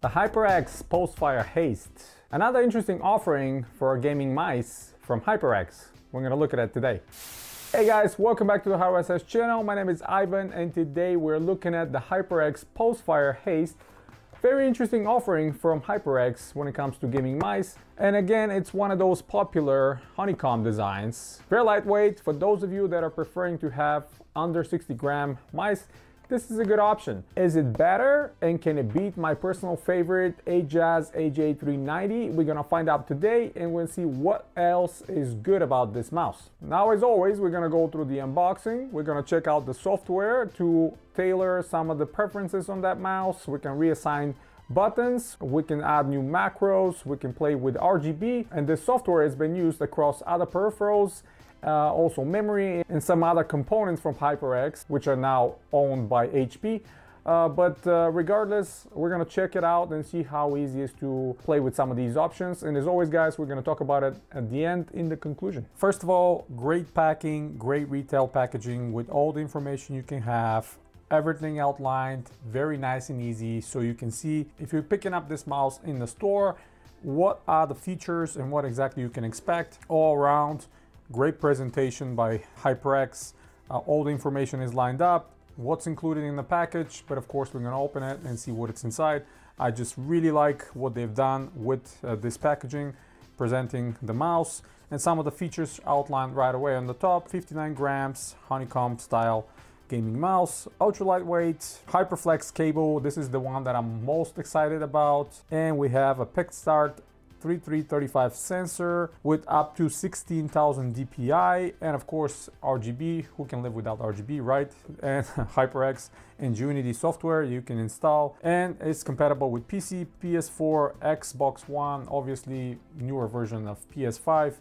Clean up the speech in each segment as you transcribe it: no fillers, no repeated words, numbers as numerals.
The HyperX Pulsfire Haste. Another interesting offering for gaming mice from HyperX. We're going to look at it today. Hey guys, welcome back to the HyperX channel. My name is Ivan and today we're looking at the HyperX Pulsfire Haste. Very interesting offering from HyperX when it comes to gaming mice. And again, it's one of those popular honeycomb designs. Very lightweight. For those of you that are preferring to have under 60 gram mice, this is a good option. Is it better and can it beat my personal favorite Ajaz AJ390? We're gonna find out today and we'll see what else is good about this mouse. Now, as always, we're gonna go through the unboxing. We're gonna check out the software to tailor some of the preferences on that mouse. We can reassign buttons, we can add new macros, we can play with RGB, and this software has been used across other peripherals, also memory and some other components from HyperX, which are now owned by HP. Regardless, we're gonna check it out and see how easy it is to play with some of these options. And as always, guys, we're gonna talk about it at the end in the conclusion. First of all, great packing, great retail packaging with all the information you can have. Everything outlined, very nice and easy, so you can see if you're picking up this mouse in the store, what are the features and what exactly you can expect. All around, great presentation by HyperX. All the information is lined up, what's included in the package, but of course we're gonna open it and see what it's inside. I just really like what they've done with this packaging, presenting the mouse, and some of the features outlined right away on the top. 59 grams, honeycomb style gaming mouse, ultra lightweight, HyperFlex cable. This is the one that I'm most excited about. And we have a PicStart 3335 sensor with up to 16,000 DPI, and of course RGB. Who can live without RGB, right? And HyperX Ingenuity software you can install, and it's compatible with PC, PS4, Xbox One, obviously newer version of PS5,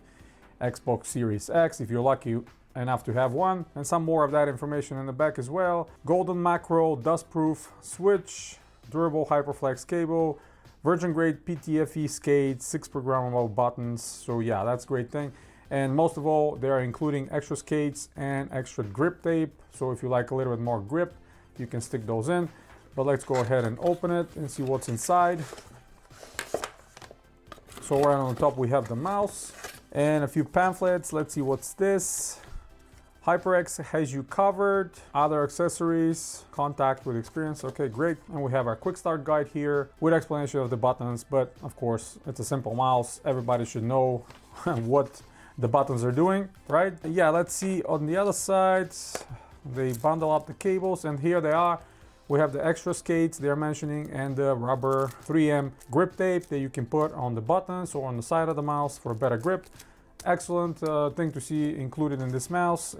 Xbox Series X if you're lucky enough to have one, and some more of that information in the back as well. Golden macro, dust-proof switch, durable HyperFlex cable, Virgin grade PTFE skates, 6 programmable buttons. So yeah, that's a great thing. And most of all, they are including extra skates and extra grip tape. So if you like a little bit more grip, you can stick those in. But let's go ahead and open it and see what's inside. So right on the top we have the mouse and a few pamphlets. Let's see what's this. HyperX has you covered, other accessories, contact with experience. Okay, great. And we have our quick start guide here with explanation of the buttons, but of course it's a simple mouse. Everybody should know what the buttons are doing, right? Yeah, let's see on the other side. They bundle up the cables and here they are. We have the extra skates they're mentioning and the rubber 3M grip tape that you can put on the buttons or on the side of the mouse for a better grip. Excellent thing to see included in this mouse.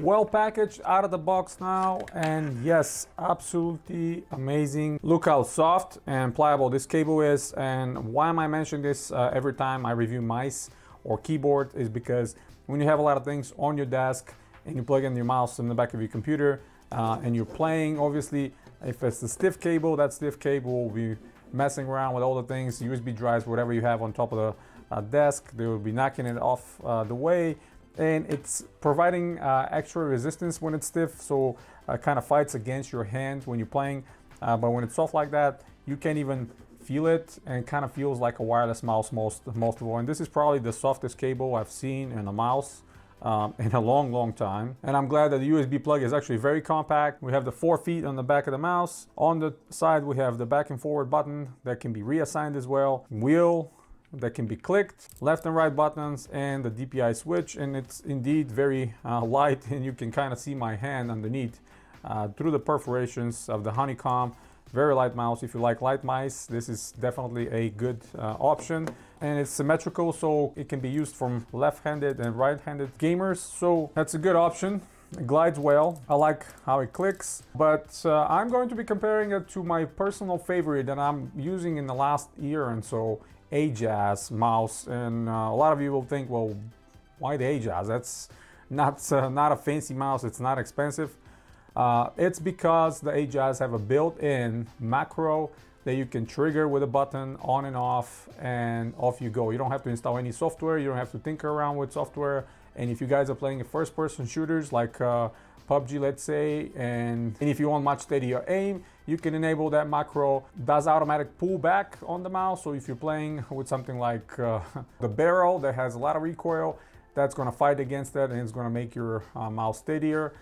Well packaged out of the box now, and yes, absolutely amazing. Look how soft and pliable this cable is. And why am I mentioning this every time I review mice or keyboard is because when you have a lot of things on your desk and you plug in your mouse in the back of your computer and you're playing, obviously if it's a stiff cable, that stiff cable will be messing around with all the things, USB drives, whatever you have on top of the desk, they will be knocking it off the way. And it's providing extra resistance when it's stiff, so it kind of fights against your hand when you're playing. But when it's soft like that, you can't even feel it, and it kind of feels like a wireless mouse most of all. And this is probably the softest cable I've seen in a mouse in a long time. And I'm glad that the USB plug is actually very compact. We have the 4 feet on the back of the mouse. On the side, we have the back and forward button that can be reassigned as well. Wheel that can be clicked, left and right buttons, and the DPI switch. And it's indeed very light, and you can kind of see my hand underneath through the perforations of the honeycomb. Very light mouse. If you like light mice, this is definitely a good option. And it's symmetrical, so it can be used from left-handed and right-handed gamers. So that's a good option. It glides well. I like how it clicks, but I'm going to be comparing it to my personal favorite that I'm using in the last year and so, Ajaz mouse. And a lot of you will think, well, why the Ajaz? That's not a fancy mouse. It's not expensive. It's because the Ajaz have a built-in macro that you can trigger with a button on and off you go. You don't have to install any software. You don't have to tinker around with software. And if you guys are playing first-person shooters like PUBG, let's say, and if you want much steadier aim, you can enable that macro. Does automatic pullback on the mouse, so if you're playing with something like the barrel that has a lot of recoil, that's going to fight against that and it's going to make your mouse steadier.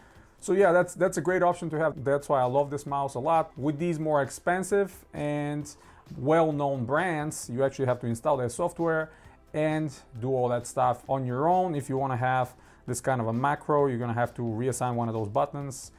So yeah, that's a great option to have. That's why I love this mouse a lot. With these more expensive and well-known brands, you actually have to install their software and do all that stuff on your own. If you want to have this kind of a macro, you're going to have to reassign one of those buttons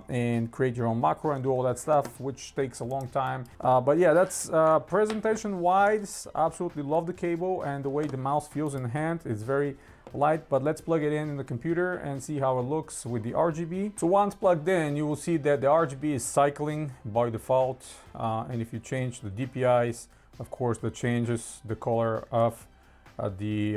and create your own macro and do all that stuff, which takes a long time. But yeah, that's presentation wise. Absolutely love the cable and the way the mouse feels in the hand. It's very light, but let's plug it in the computer and see how it looks with the RGB. So once plugged in, you will see that the RGB is cycling by default, and if you change the DPIs, of course that changes the color of the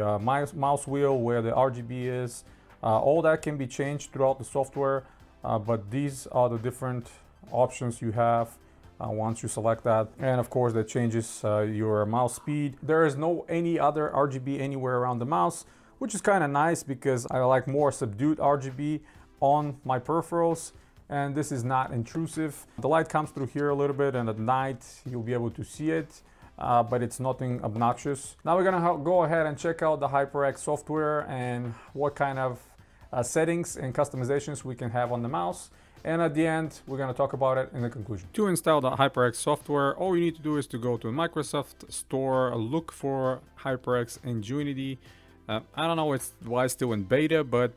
mouse wheel where the RGB is. All that can be changed throughout the software, but these are the different options you have once you select that, and of course that changes your mouse speed. There is no any other RGB anywhere around the mouse, which is kind of nice because I like more subdued RGB on my peripherals, and this is not intrusive. The light comes through here a little bit, and at night you'll be able to see it, but it's nothing obnoxious. Now we're gonna go ahead and check out the HyperX software and what kind of settings and customizations we can have on the mouse. And at the end, we're going to talk about it in the conclusion. To install the HyperX software, all you need to do is to go to Microsoft Store, look for HyperX and Unity. I don't know why it's still in beta, but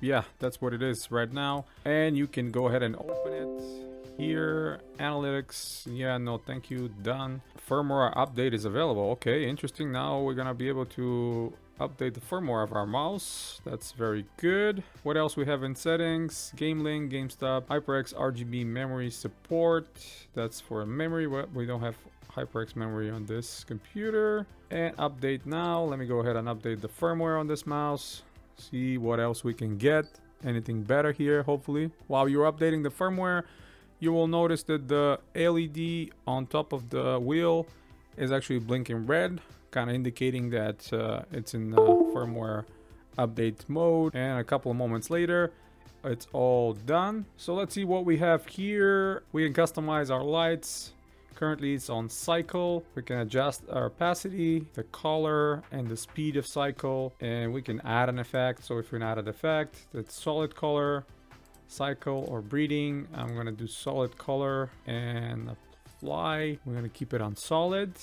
yeah, that's what it is right now. And you can go ahead and open it here. Analytics, yeah, no thank you, done. Firmware update is available. Okay, interesting. Now we're gonna be able to update the firmware of our mouse. That's very good. What else we have in settings? Game link, GameStop, HyperX RGB memory support. That's for memory. We don't have HyperX memory on this computer. And update now. Let me go ahead and update the firmware on this mouse. See what else we can get. Anything better here, hopefully. While you're updating the firmware, you will notice that the LED on top of the wheel is actually blinking red, kind of indicating that it's in firmware update mode. And a couple of moments later, it's all done. So let's see what we have here. We can customize our lights. Currently it's on cycle. We can adjust our opacity, the color, and the speed of cycle, and we can add an effect. So if we add an effect, that's solid color, cycle, or breeding. I'm gonna do solid color and apply. We're gonna keep it on solid,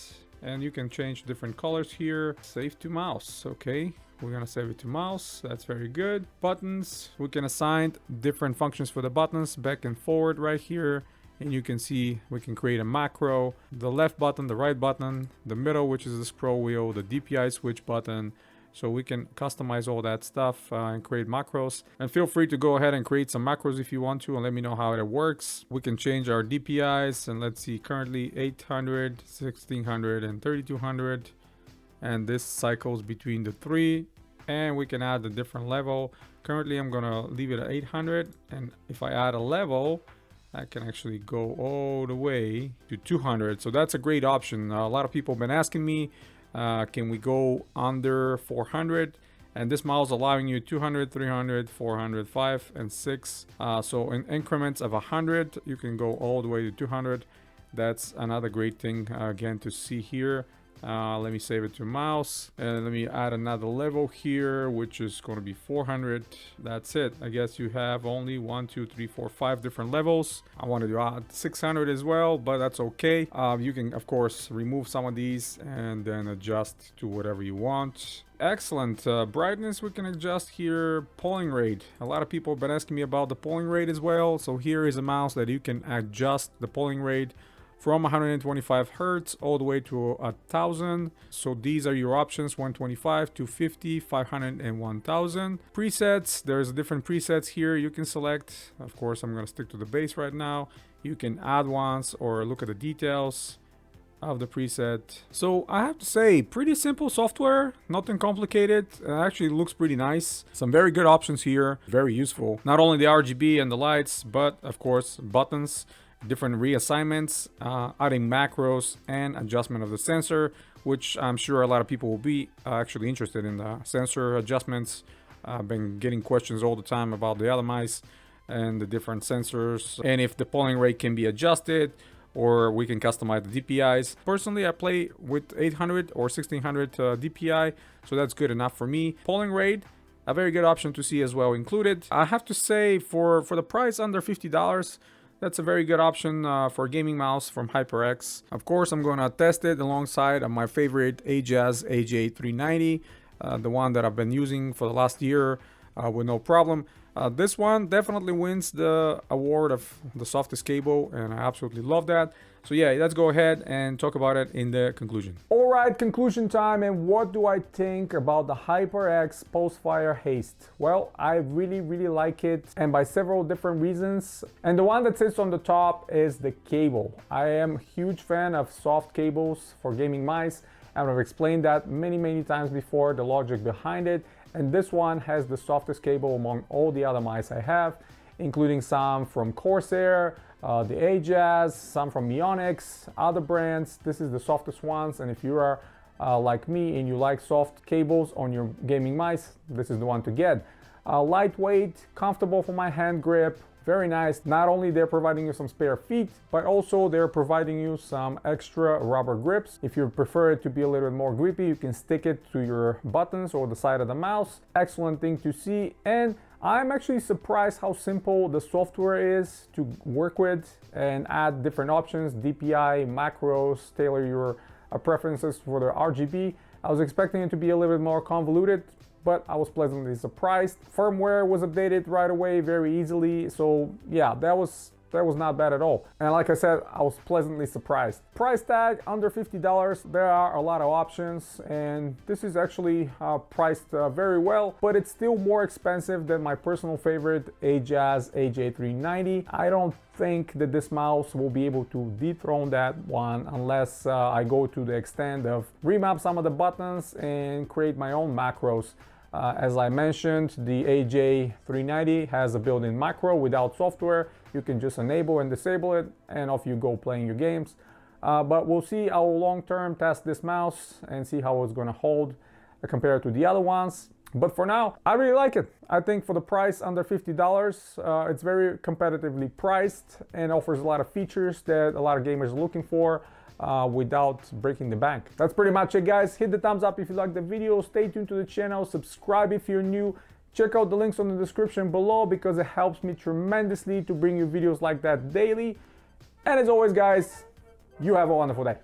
and you can change different colors here. Save to mouse. Okay, we're gonna save it to mouse. That's very good. Buttons, we can assign different functions for the buttons, back and forward right here. And you can see we can create a macro, the left button, the right button, the middle, which is the scroll wheel, the DPI switch button. So we can customize all that stuff and create macros. And feel free to go ahead and create some macros if you want to, and let me know how it works. We can change our DPIs, and let's see, currently 800, 1600, and 3200. And this cycles between the three, and we can add a different level. Currently I'm gonna leave it at 800, and if I add a level, I can actually go all the way to 200. So that's a great option. A lot of people have been asking me, can we go under 400? And this mouse allowing you 200, 300, 400, 5, and 6. So in increments of 100, you can go all the way to 200. That's another great thing, again, to see here. Let me save it to mouse, and let me add another level here, which is going to be 400. That's it. I guess you have only 1, 2, 3, 4, 5 different levels. I wanted to add 600 as well, but that's okay. You can of course remove some of these and then adjust to whatever you want. Excellent. Brightness we can adjust here. Polling rate, a lot of people have been asking me about the polling rate as well. So here is a mouse that you can adjust the polling rate from 125 Hertz all the way to 1000. So these are your options: 125, 250, 500, and 1000. Presets, there's different presets here you can select. Of course, I'm going to stick to the base right now. You can add ones or look at the details of the preset. So I have to say, pretty simple software, nothing complicated. It actually looks pretty nice. Some very good options here, very useful. Not only the RGB and the lights, but of course buttons, different reassignments, adding macros, and adjustment of the sensor, which I'm sure a lot of people will be actually interested in the sensor adjustments. I've been getting questions all the time about the other mice. and the different sensors, and if the polling rate can be adjusted, or we can customize the DPIs. Personally, I play with 800 or 1600 DPI, so that's good enough for me. Polling rate, a very good option to see as well included. I have to say, for the price under $50, that's a very good option for a gaming mouse from HyperX. Of course, I'm going to test it alongside my favorite Ajaz AJ390, the one that I've been using for the last year with no problem. This one definitely wins the award of the softest cable, and I absolutely love that. So yeah, let's go ahead and talk about it in the conclusion. All right, conclusion time. And what do I think about the HyperX Pulsfire Haste? Well, I really like it, and by several different reasons. And the one that sits on the top is the cable. I am a huge fan of soft cables for gaming mice, and I've explained that many times before, the logic behind it. And this one has the softest cable among all the other mice I have, including some from Corsair, the Ajaz, some from Ionix, other brands. This is the softest ones, and if you are like me and you like soft cables on your gaming mice, this is the one to get. Lightweight, comfortable for my hand grip, very nice. Not only they're providing you some spare feet, but also they're providing you some extra rubber grips. If you prefer it to be a little bit more grippy, you can stick it to your buttons or the side of the mouse. Excellent thing to see. And I'm actually surprised how simple the software is to work with and add different options, DPI, macros, tailor your preferences for the RGB. I was expecting it to be a little bit more convoluted, but I was pleasantly surprised. Firmware was updated right away very easily, so yeah, that was not bad at all. And like I said, I was pleasantly surprised. Price tag under $50. There are a lot of options, and this is actually priced very well, but it's still more expensive than my personal favorite Ajaz AJ390. I don't think that this mouse will be able to dethrone that one unless I go to the extent of remap some of the buttons and create my own macros. As I mentioned, the AJ390 has a built-in macro without software. You can just enable and disable it, and off you go playing your games. But we'll see. I will long-term test this mouse and see how it's going to hold compared to the other ones. But for now, I really like it. I think for the price under $50, it's very competitively priced and offers a lot of features that a lot of gamers are looking for without breaking the bank. That's pretty much it, guys. Hit the thumbs up if you liked the video. Stay tuned to the channel. Subscribe if you're new. Check out the links on the description below because it helps me tremendously to bring you videos like that daily. And as always, guys, you have a wonderful day.